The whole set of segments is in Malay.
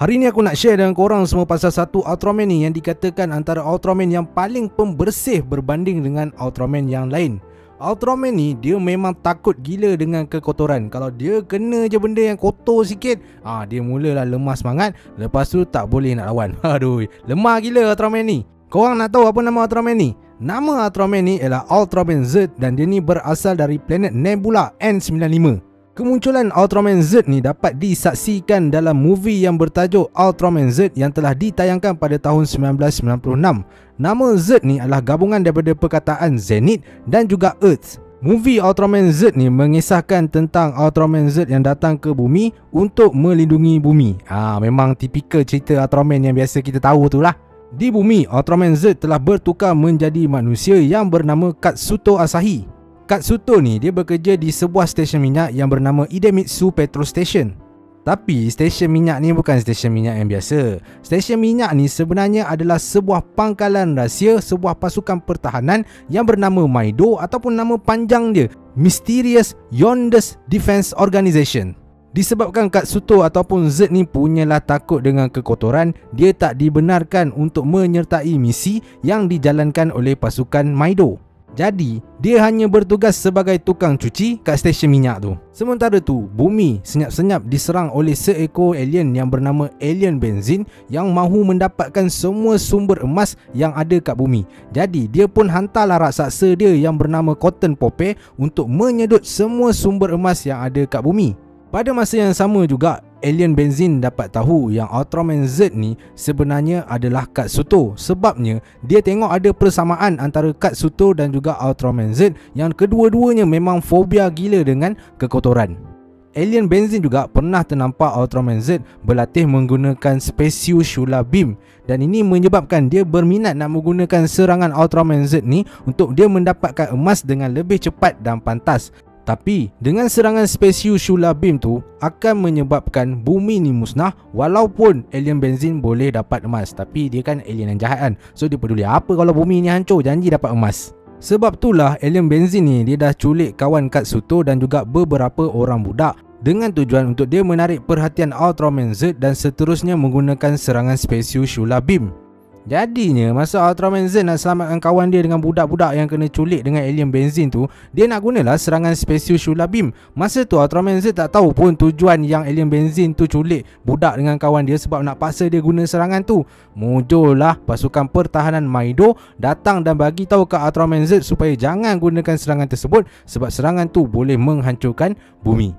Hari ni aku nak share dengan korang semua pasal satu Ultraman ni yang dikatakan antara Ultraman yang paling pembersih berbanding dengan Ultraman yang lain. Ultraman ni dia memang takut gila dengan kekotoran. Kalau dia kena je benda yang kotor sikit, dia mulalah lemah semangat. Lepas tu tak boleh nak lawan. Aduh, lemah gila Ultraman ni. Korang nak tahu apa nama Ultraman ni? Nama Ultraman ni ialah Ultraman Z dan dia ni berasal dari planet Nebula N95. Kemunculan Ultraman Z ni dapat disaksikan dalam movie yang bertajuk Ultraman Z yang telah ditayangkan pada tahun 1996. Nama Z ni adalah gabungan daripada perkataan Zenith dan juga Earth. Movie Ultraman Z ni mengisahkan tentang Ultraman Z yang datang ke bumi untuk melindungi bumi. Memang tipikal cerita Ultraman yang biasa kita tahu tu lah. Di bumi, Ultraman Z telah bertukar menjadi manusia yang bernama Katsuto Asahi. Katsuto ni dia bekerja di sebuah stesen minyak yang bernama Idemitsu Petrol Station. Tapi stesen minyak ni bukan stesen minyak yang biasa. Stesen minyak ni sebenarnya adalah sebuah pangkalan rahsia sebuah pasukan pertahanan yang bernama Maido ataupun nama panjang dia Mysterious Yondes Defense Organization. Disebabkan Katsuto ataupun Z ni punyalah takut dengan kekotoran, dia tak dibenarkan untuk menyertai misi yang dijalankan oleh pasukan Maido. Jadi, dia hanya bertugas sebagai tukang cuci kat stesen minyak tu. Sementara tu, bumi senyap-senyap diserang oleh seekor alien yang bernama Alien Benzin yang mahu mendapatkan semua sumber emas yang ada kat bumi. Jadi, dia pun hantarlah raksasa dia yang bernama Cotton Pope untuk menyedut semua sumber emas yang ada kat bumi. Pada masa yang sama juga, Alien Benzin dapat tahu yang Ultraman Z ni sebenarnya adalah Katsuto. Sebabnya, dia tengok ada persamaan antara Katsuto dan juga Ultraman Z yang kedua-duanya memang fobia gila dengan kekotoran. Alien Benzin juga pernah ternampak Ultraman Z berlatih menggunakan Special Shula Beam. Dan ini menyebabkan dia berminat nak menggunakan serangan Ultraman Z ni untuk dia mendapatkan emas dengan lebih cepat dan pantas. Tapi dengan serangan Special Shula Beam tu akan menyebabkan bumi ni musnah walaupun Alien Benzin boleh dapat emas. Tapi dia kan alien yang jahat kan, so dia peduli apa kalau bumi ni hancur, janji dapat emas. Sebab itulah Alien Benzin ni dia dah culik kawan Katsuto dan juga beberapa orang budak dengan tujuan untuk dia menarik perhatian Ultraman Z dan seterusnya menggunakan serangan Special Shula Beam. Jadinya masa Ultraman Z nak selamatkan kawan dia dengan budak-budak yang kena culik dengan Alien Benzin tu, dia nak gunalah serangan Special Shula Beam. Masa tu Ultraman Z tak tahu pun tujuan yang Alien Benzin tu culik budak dengan kawan dia sebab nak paksa dia guna serangan tu. Muncullah pasukan pertahanan Maido datang dan bagi tahu ke Ultraman Z supaya jangan gunakan serangan tersebut sebab serangan tu boleh menghancurkan bumi.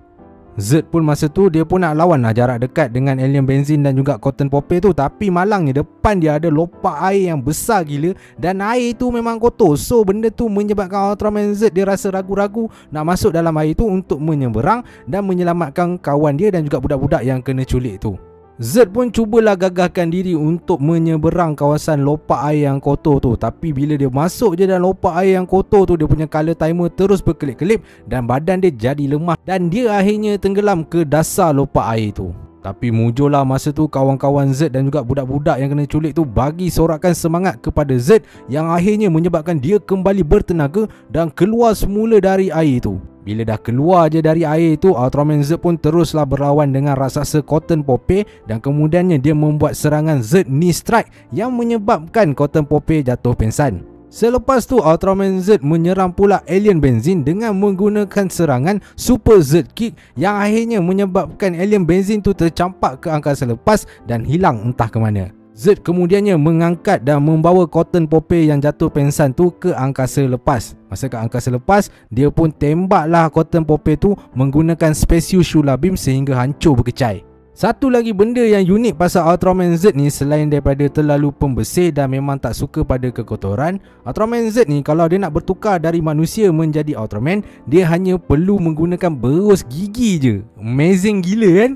Z pun masa tu dia pun nak lawan lah jarak dekat dengan Alien Benzin dan juga Cotton Pope tu. Tapi malangnya depan dia ada lopak air yang besar gila dan air tu memang kotor. So benda tu menyebabkan Ultraman Z dia rasa ragu-ragu nak masuk dalam air tu untuk menyeberang dan menyelamatkan kawan dia dan juga budak-budak yang kena culik tu. Z pun cubalah gagahkan diri untuk menyeberang kawasan lopak air yang kotor tu. Tapi bila dia masuk je dalam lopak air yang kotor tu, dia punya color timer terus berkelip-kelip dan badan dia jadi lemah dan dia akhirnya tenggelam ke dasar lopak air tu. Tapi mujurlah masa tu kawan-kawan Z dan juga budak-budak yang kena culik tu bagi sorakan semangat kepada Z yang akhirnya menyebabkan dia kembali bertenaga dan keluar semula dari air tu. Bila dah keluar je dari air tu, Ultraman Z pun teruslah berlawan dengan raksasa Cotton Pope dan kemudiannya dia membuat serangan Z Knee Strike yang menyebabkan Cotton Pope jatuh pingsan. Selepas tu Ultraman Z menyerang pula Alien Benzin dengan menggunakan serangan Super Z Kick yang akhirnya menyebabkan Alien Benzin tu tercampak ke angkasa lepas dan hilang entah ke mana. Z kemudiannya mengangkat dan membawa Cotton Pope yang jatuh pingsan tu ke angkasa lepas. Masa ke angkasa lepas, dia pun tembaklah Cotton Pope tu menggunakan Special Shula Beam sehingga hancur berkecai. Satu lagi benda yang unik pasal Ultraman Z ni selain daripada terlalu pembersih dan memang tak suka pada kekotoran, Ultraman Z ni kalau dia nak bertukar dari manusia menjadi Ultraman, dia hanya perlu menggunakan berus gigi je. Amazing gila kan?